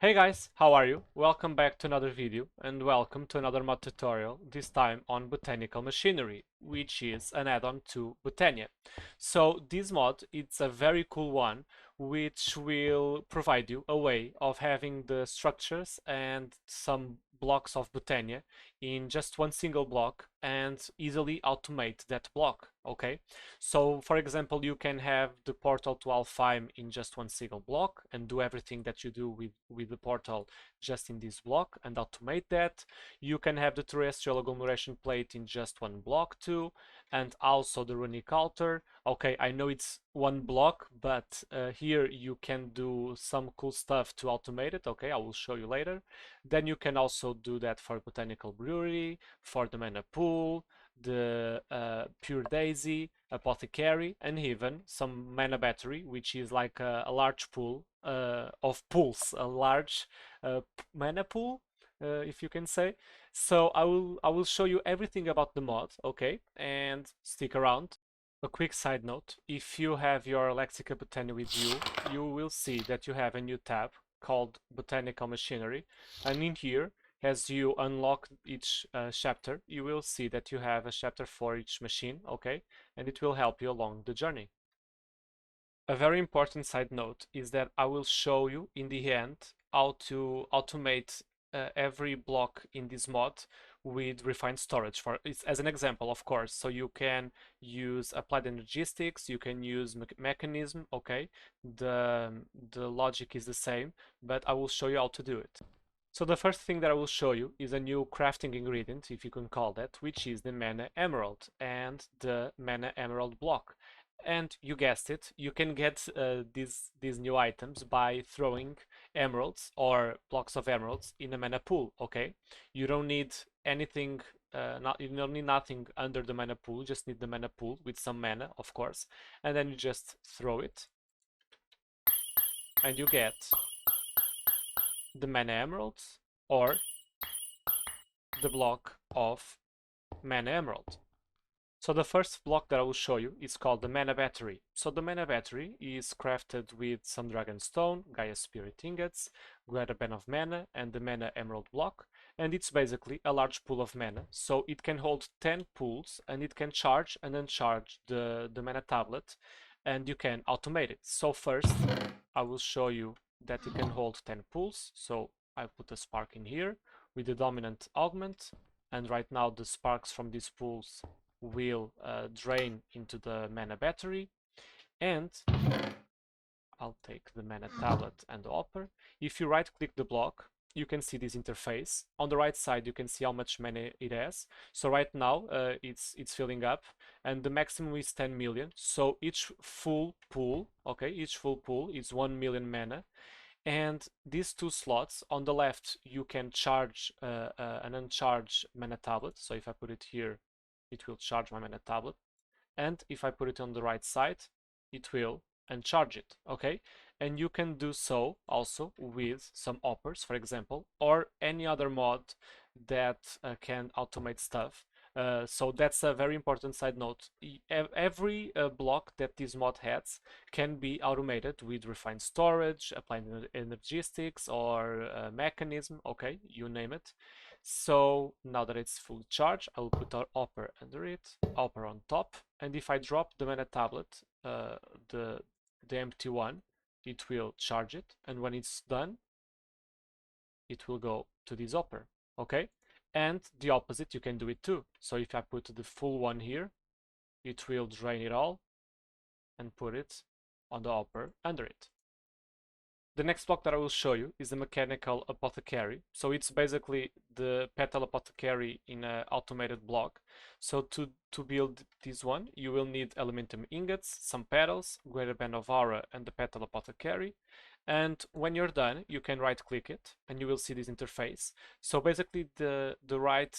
Hey guys, how are you? Welcome back to another video and welcome to another mod tutorial, this time on Botanical Machinery, which is an add-on to Botania. So this mod, it's a very cool one, which will provide you a way of having the structures and some blocks of Botania in just one single block and easily automate that block, okay? So for example, you can have the portal to Alfheim in just one single block and do everything that you do with the portal just in this block and automate that. You can have the terrestrial agglomeration plate in just one block too, and also the Runic altar. Okay, I know it's one block, but here you can do some cool stuff to automate it. Okay, I will show you later. Then you can also do that for Botanical Brewery, for the mana pool, the Pure Daisy, Apothecary, and even some mana battery, which is like a large pool of pools, a large mana pool, if you can say. So I will show you everything about the mod, okay? And stick around. A quick side note: if you have your Lexica Botania with you, you will see that you have a new tab called Botanical Machinery, and in here, as you unlock each chapter, you will see that you have a chapter for each machine, okay? And it will help you along the journey. A very important side note is that I will show you in the end how to automate every block in this mod with refined storage. For it's as an example, of course. So you can use applied energistics, you can use mechanism, okay? The logic is the same, but I will show you how to do it. So the first thing that I will show you is a new crafting ingredient, if you can call that, which is the mana emerald and the mana emerald block. And you guessed it, you can get these new items by throwing emeralds or blocks of emeralds in a mana pool. Okay, you don't need anything. You don't need nothing under the mana pool. You just need the mana pool with some mana, of course, and then you just throw it, and you get the mana emeralds or the block of mana emerald. So the first block that I will show you is called the mana battery. So the mana battery is crafted with some dragon stone, Gaia spirit ingots, greater band of mana, and the mana emerald block. And it's basically a large pool of mana. So it can hold 10 pools and it can charge and uncharge the mana tablet, and you can automate it. So first I will show you that it can hold 10 pools. So I put a spark in here with the dominant augment, and right now the sparks from these pools will drain into the mana battery, and I'll take the mana tablet and the hopper. If you right click the block, you can see this interface. On the right side you can see how much mana it has. So right now it's filling up, and the maximum is 10 million. So each full pool, okay, each full pool is 1 million mana. And these two slots on the left, you can charge an uncharged mana tablet. So if I put it here, it will charge my mana tablet. And if I put it on the right side, it will uncharge it, okay? And you can do so also with some hoppers, for example, or any other mod that can automate stuff. So that's a very important side note. Every block that this mod has can be automated with refined storage, applied energistics, or mechanism, okay, you name it. So now that it's fully charged, I will put our hopper under it, hopper on top, and if I drop the mana tablet, the empty one, it will charge it, and when it's done, it will go to this hopper, okay? And the opposite, you can do it too. So if I put the full one here, it will drain it all and put it on the hopper under it. The next block that I will show you is the mechanical apothecary. So it's basically the petal apothecary in an automated block. So to build this one, you will need elementum ingots, some petals, greater band of aura, and the petal apothecary. And when you're done, you can right click it and you will see this interface. So basically the right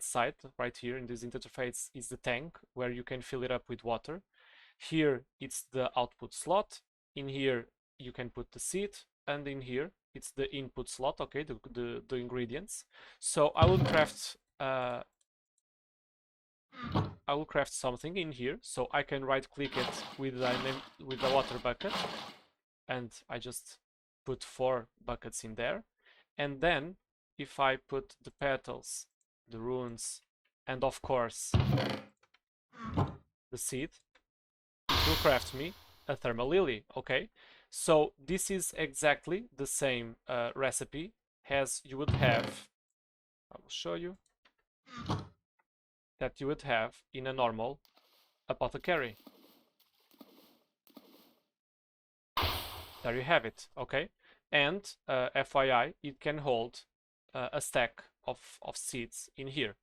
side right here in this interface is the tank where you can fill it up with water. Here it's the output slot. In here you can put the seed, and in here it's the input slot, okay, the ingredients. So I will craft something in here, so I can right click it with the water bucket, and I just put 4 buckets in there. And then if I put the petals, the runes, and of course the seed, it will craft me a thermal lily, okay? So this is exactly the same recipe as you would have, I will show you, that you would have in a normal apothecary. There you have it, okay? And FYI, it can hold a stack of seeds in here.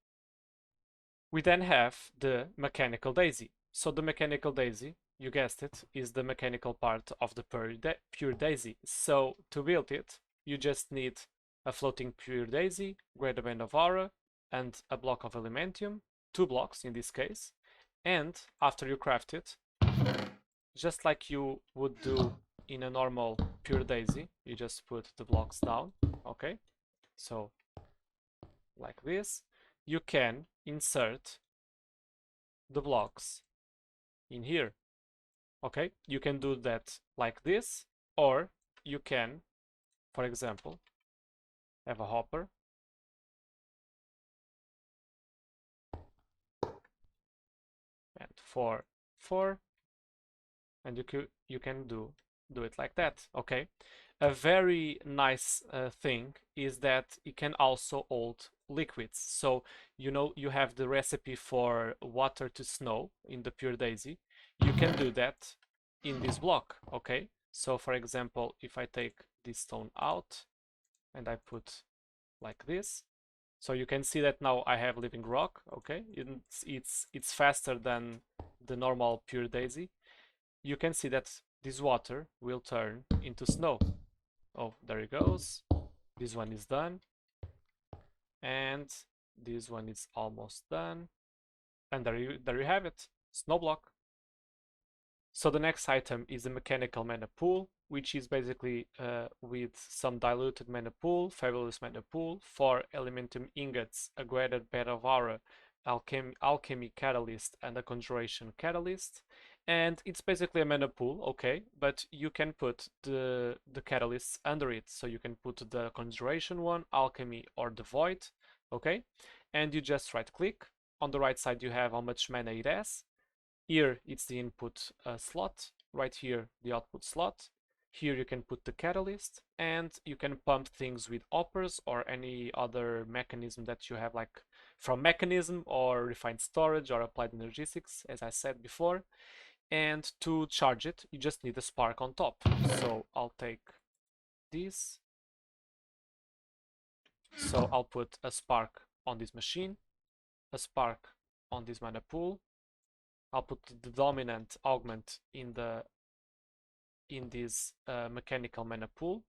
We then have the mechanical daisy. So the mechanical daisy, you guessed it, is the mechanical part of the pure daisy. So to build it, you just need a floating pure daisy, greater band of aura, and a block of elementium, 2 blocks in this case. And after you craft it, just like you would do in a normal pure daisy, you just put the blocks down, okay? So like this, you can insert the blocks in here, okay? You can do that like this, or you can, for example, have a hopper and 4, 4, and you can do it like that, okay? A very nice thing is that it can also hold liquids. So you know you have the recipe for water to snow in the pure daisy. You can do that in this block, okay? So for example, if I take this stone out and I put like this, so you can see that now I have living rock, okay? It's faster than the normal pure daisy. You can see that this water will turn into snow. Oh, there it goes. This one is done. And this one is almost done. And there you have it. Snow block. So the next item is the mechanical mana pool, which is basically with some diluted mana pool, fabulous mana pool, 4 elementum ingots, a graded bed of aura, alchemy catalyst, and a conjuration catalyst. And it's basically a mana pool, okay, but you can put the catalysts under it. So you can put the conjuration one, alchemy, or the void, okay? And you just right click. On the right side you have how much mana it has. Here it's the input slot, right here the output slot. Here you can put the catalyst, and you can pump things with hoppers or any other mechanism that you have, like from mechanism or refined storage or applied energetics, as I said before. And to charge it, you just need a spark on top. So I'll take this. So I'll put a spark on this machine, a spark on this mana pool. I'll put the dominant augment in this mechanical mana pool,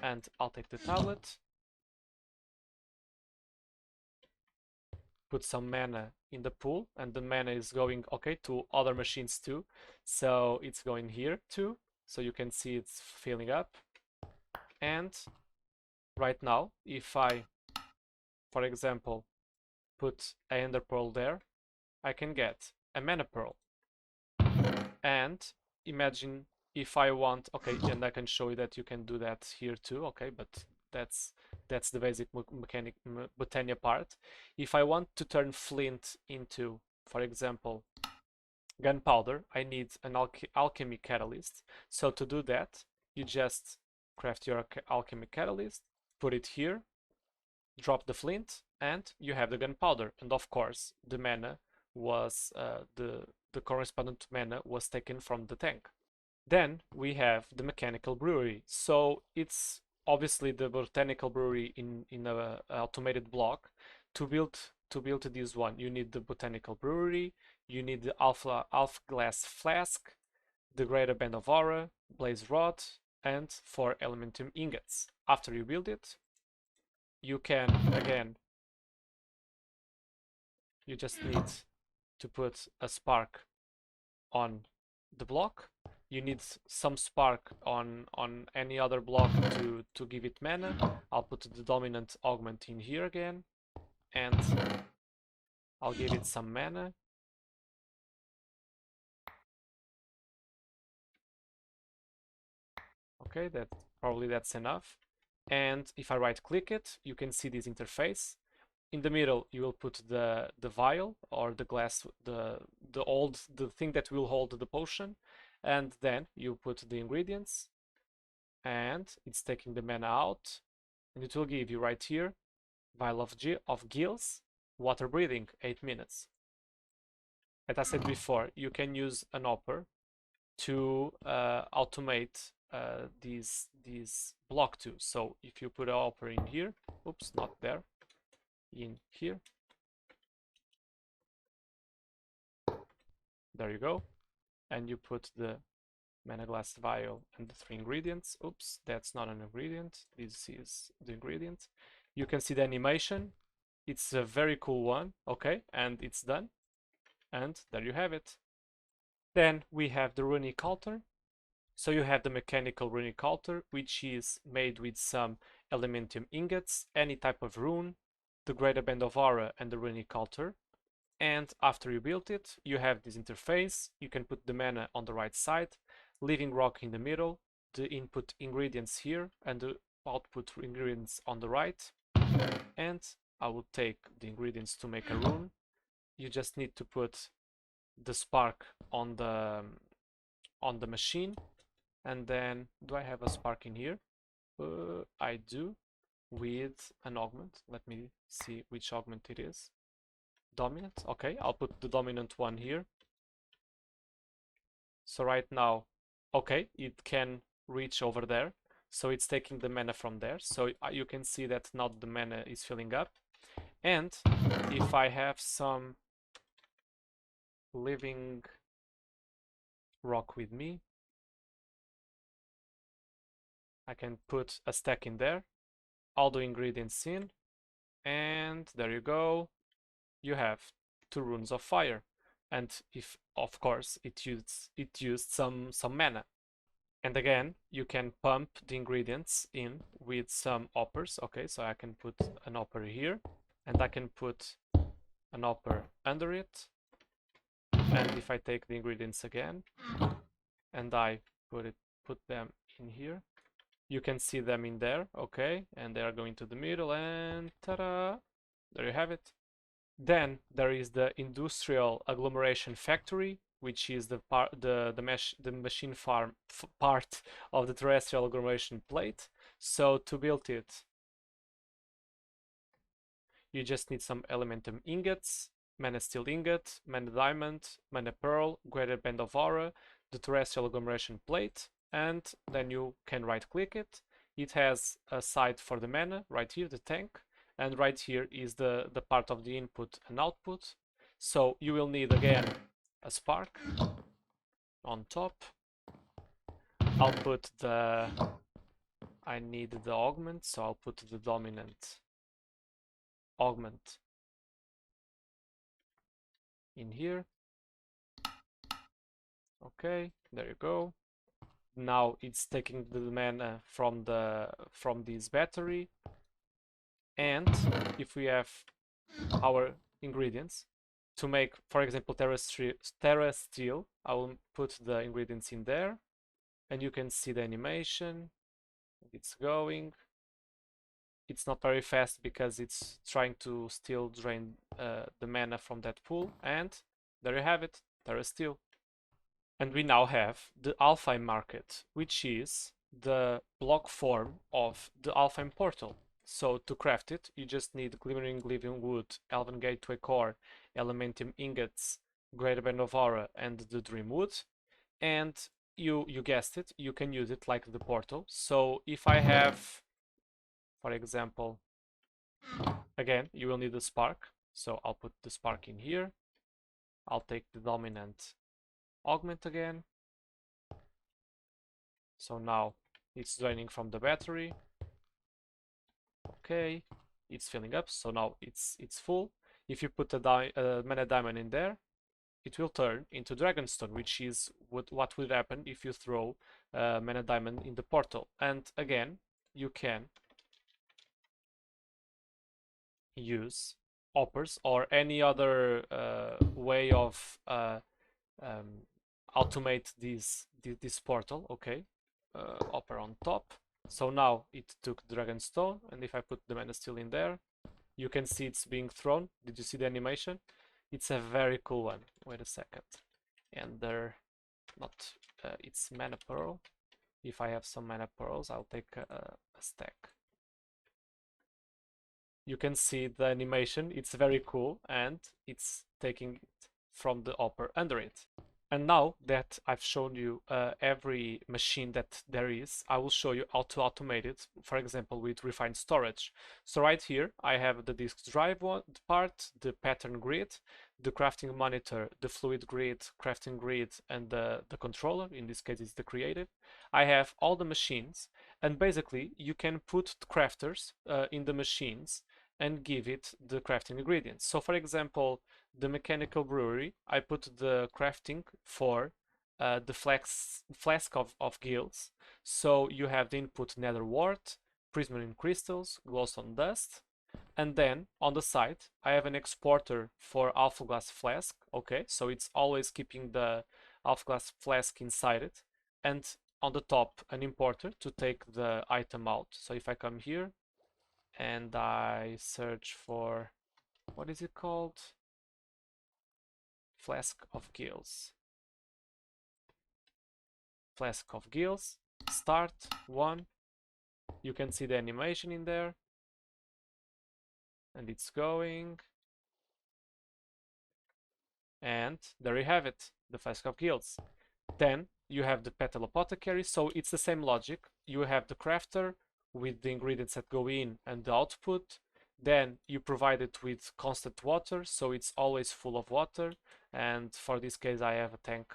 and I'll take the tablet, put some mana in the pool, and the mana is going okay to other machines too, so it's going here too, so you can see it's filling up. And right now, if I, for example, put a ender pearl there, I can get a mana pearl. And imagine if I want, okay, and I can show you that you can do that here too, okay, but that's the basic mechanic Botania part. If I want to turn flint into, for example, gunpowder, I need an alchemy catalyst. So to do that, you just craft your alchemy catalyst, put it here, drop the flint, and you have the gunpowder. And of course, the mana was the correspondent mana was taken from the tank. Then we have the mechanical brewery. So it's obviously the botanical brewery in a automated block. To build this one, you need the botanical brewery, you need the alpha glass flask, the greater band of aura, blaze rod, and 4 elementum ingots. After you build it, you can again, you just need to put a spark on the block. You need some spark on any other block to give it mana. I'll put the dominant augment in here again, and I'll give it some mana. Okay, that Probably that's enough. And if I right click it, you can see this interface. In the middle, you will put the vial or the glass, the thing that will hold the potion, and then you put the ingredients, and it's taking the mana out, and it will give you right here vial of gills, water breathing, 8 minutes. As I said before, you can use an hopper to automate these block too. So if you put a hopper in here, oops, not there, in here, there you go, and you put the mana glass vial and the 3 ingredients. Oops, that's not an ingredient, this is the ingredient. You can see the animation, it's a very cool one, okay, and it's done, and there you have it. Then we have the Runic altar. So you have the mechanical Runic altar, which is made with some elementium ingots, any type of rune, the greater band of aura, and the Runic altar. And after you build it, you have this interface. You can put the mana on the right side, living rock in the middle, the input ingredients here, and the output ingredients on the right. And I will take the ingredients to make a rune. You just need to put the spark on the machine. And then, do I have a spark in here? I do, with an augment. Let me see which augment it is. Dominant, okay, I'll put the dominant one here. So right now, okay, it can reach over there. So it's taking the mana from there. So you can see that now the mana is filling up. And if I have some living rock with me, I can put a stack in there, all the ingredients in, and there you go. You have 2 runes of fire, and if of course it used some mana. And again, you can pump the ingredients in with some hoppers. Okay, so I can put an hopper here, and I can put an hopper under it. And if I take the ingredients again, and I put them in here, you can see them in there, okay, and they are going to the middle, and ta-da, there you have it. Then there is the industrial agglomeration factory, which is the machine farm part of the terrestrial agglomeration plate. So to build it, you just need some elementum ingots, mana steel ingot, mana diamond, mana pearl, greater band of aura, the terrestrial agglomeration plate, and then you can right click it. It has a side for the mana right here, the tank, and right here is the part of the input and output. So you will need again a spark on top. I'll put I need the augment, so I'll put the dominant augment in here. Okay, there you go. Now it's taking the mana from this battery, and if we have our ingredients to make, for example, terra steel, I will put the ingredients in there, and you can see the animation. It's going. It's not very fast because it's trying to still drain the mana from that pool, and there you have it, terra steel. And we now have the Alfheim Market, which is the block form of the Alfheim portal. So to craft it, you just need glimmering living wood, elven gateway core, elementium ingots, greater band of aura, and the dream wood. And you guessed it, you can use it like the portal. So if I have, for example, again, you will need a spark. So I'll put the spark in here. I'll take the dominant augment again. So now it's draining from the battery. Okay, it's filling up, so now it's full. If you put a mana diamond in there, it will turn into dragonstone, which is what would happen if you throw mana diamond in the portal. And again, you can use hoppers or any other way of automate this portal. Okay, hopper on top, So now it took Dragon Stone, and if I put the Mana Steel in there, you can see it's being thrown. Did you see the animation? It's a very cool one. Wait a second. And there, not, it's Mana Pearl. If I have some Mana Pearls, I'll take a stack. You can see the animation. It's very cool, and it's taking it from the upper under it. And now that I've shown you every machine that there is, I will show you how to automate it, for example, with refined storage. So right here, I have the disk drive part, the pattern grid, the crafting monitor, the fluid grid, crafting grid, and the controller. In this case, it's the creative. I have all the machines, and basically, you can put crafters in the machines and give it the crafting ingredients. So for example, the mechanical brewery, I put the crafting for the flask of gills. So you have the input nether wart, prismarine crystals, glowstone dust, and then on the side I have an exporter for alpha glass flask. Okay, so it's always keeping the alpha glass flask inside it, and on the top an importer to take the item out. So if I come here and I search for, what is it called? Flask of gills. Flask of gills. Start 1. You can see the animation in there. And it's going. And there you have it. The Flask of Gills. Then you have the Petal Apothecary. So it's the same logic. You have the crafter with the ingredients that go in and the output. Then you provide it with constant water, so it's always full of water. And for this case, I have a tank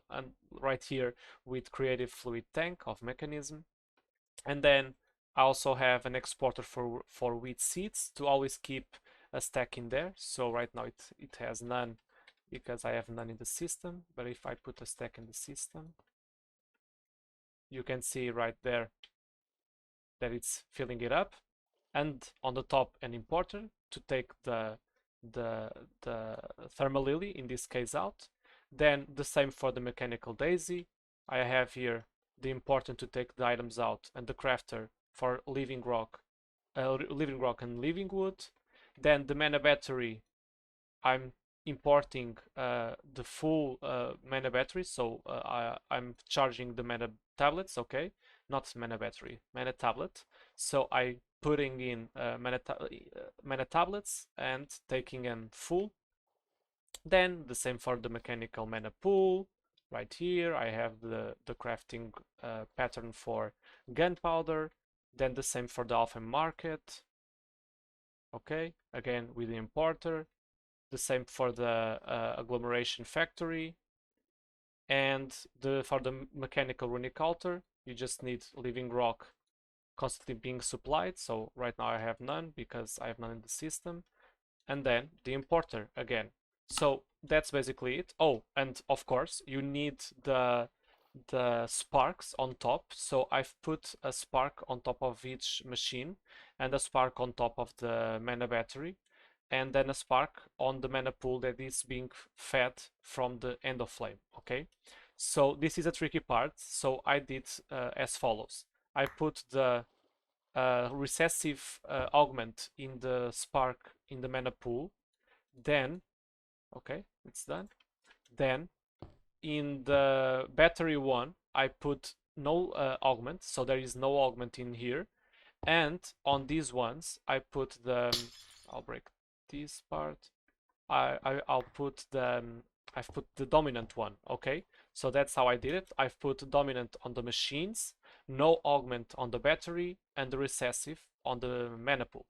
and right here with creative fluid tank of mechanism. And then I also have an exporter for wheat seeds to always keep a stack in there. So right now it has none because I have none in the system. But if I put a stack in the system, you can see right there that it's filling it up. And on the top an importer to take the thermal lily in this case out. Then the same for the mechanical daisy. I have here the importer to take the items out and the crafter for living rock and living wood. Then the mana battery, I'm importing the full mana battery, so I'm charging the mana tablets, okay, not mana battery, mana tablet. So I putting in mana tablets and taking in full. Then the same for the mechanical mana pool. Right here I have the crafting pattern for gunpowder. Then the same for the Alfheim Market. Okay, again with the importer. The same for the Agglomeration factory. And for the mechanical Runic altar, you just need living rock constantly being supplied. So right now I have none because I have none in the system. And then the importer again. So that's basically it. Oh, and of course you need the sparks on top. So I've put a spark on top of each machine and a spark on top of the mana battery, and then a spark on the mana pool that is being fed from the end of flame. Okay, so this is a tricky part. So I did as follows. I put the recessive augment in the spark in the mana pool. Then, okay, it's done. Then in the battery one, I put no augment, so there is no augment in here. And on these ones, I put the, I'll break this part. I'll put the, I've put the dominant one, okay? So that's how I did it. I've put dominant on the machines, no augment on the battery, and the recessive on the mana pool.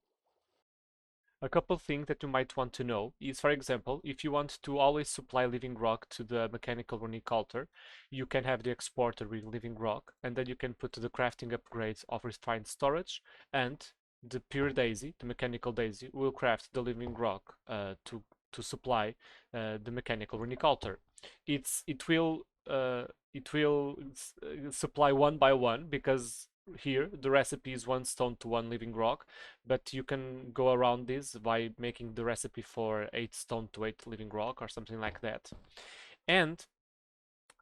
A couple things that you might want to know is, for example, if you want to always supply living rock to the mechanical Runic altar, you can have the exporter with living rock, and then you can put the crafting upgrades of refined storage, and the pure daisy, the mechanical daisy, will craft the living rock to supply the mechanical Runic altar. It will supply one by one because here the recipe is 1 stone to 1 living rock, but you can go around this by making the recipe for 8 stone to 8 living rock or something like that. And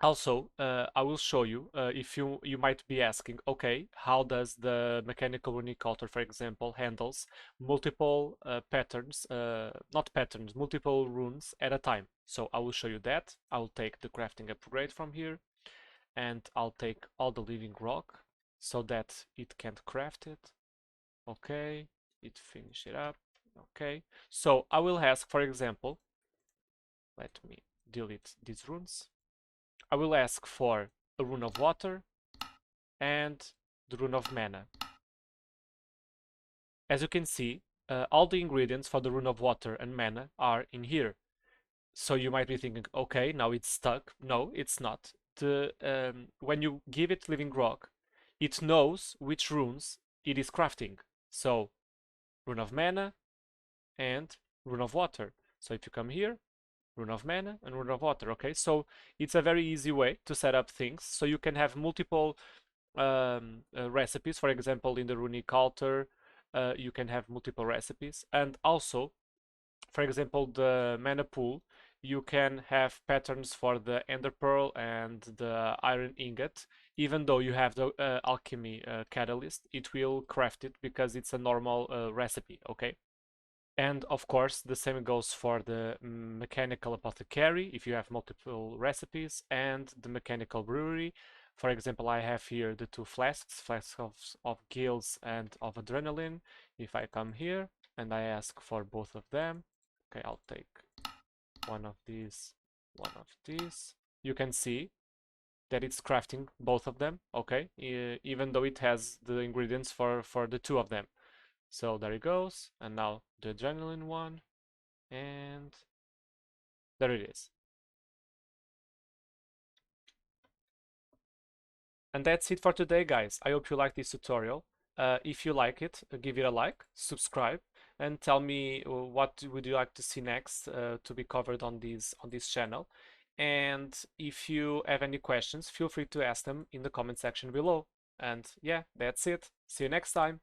Also, I will show you if you might be asking, okay, how does the mechanical runic altar, for example, handles multiple patterns, not patterns, multiple runes at a time. So I will show you that. I will take the crafting upgrade from here, and I'll take all the living rock so that it can't craft it. Okay, it finish it up. Okay, so I will ask, for example, let me delete these runes. I will ask for a rune of water and the rune of mana. As you can see, all the ingredients for the rune of water and mana are in here. So you might be thinking, okay, now it's stuck. No, it's not. When you give it living rock, it knows which runes it is crafting. So rune of mana and rune of water. So if you come here, rune of mana and rune of water. Okay, so it's a very easy way to set up things. So you can have multiple recipes. For example, in the runic altar, you can have multiple recipes, and also, for example, the mana pool, you can have patterns for the ender pearl and the iron ingot. Even though you have the alchemy catalyst, it will craft it because it's a normal recipe. Okay. And of course, the same goes for the mechanical apothecary if you have multiple recipes, and the mechanical brewery. For example, I have here the two flasks of gills and of adrenaline. If I come here and I ask for both of them, okay, I'll take one of these, one of these. You can see that it's crafting both of them, okay, even though it has the ingredients for the two of them. So there it goes, and now the adrenaline one, and there it is. And that's it for today, guys. I hope you liked this tutorial. If you like it, give it a like, subscribe, and tell me what would you like to see next to be covered on this channel. And if you have any questions, feel free to ask them in the comment section below. And yeah, that's it. See you next time.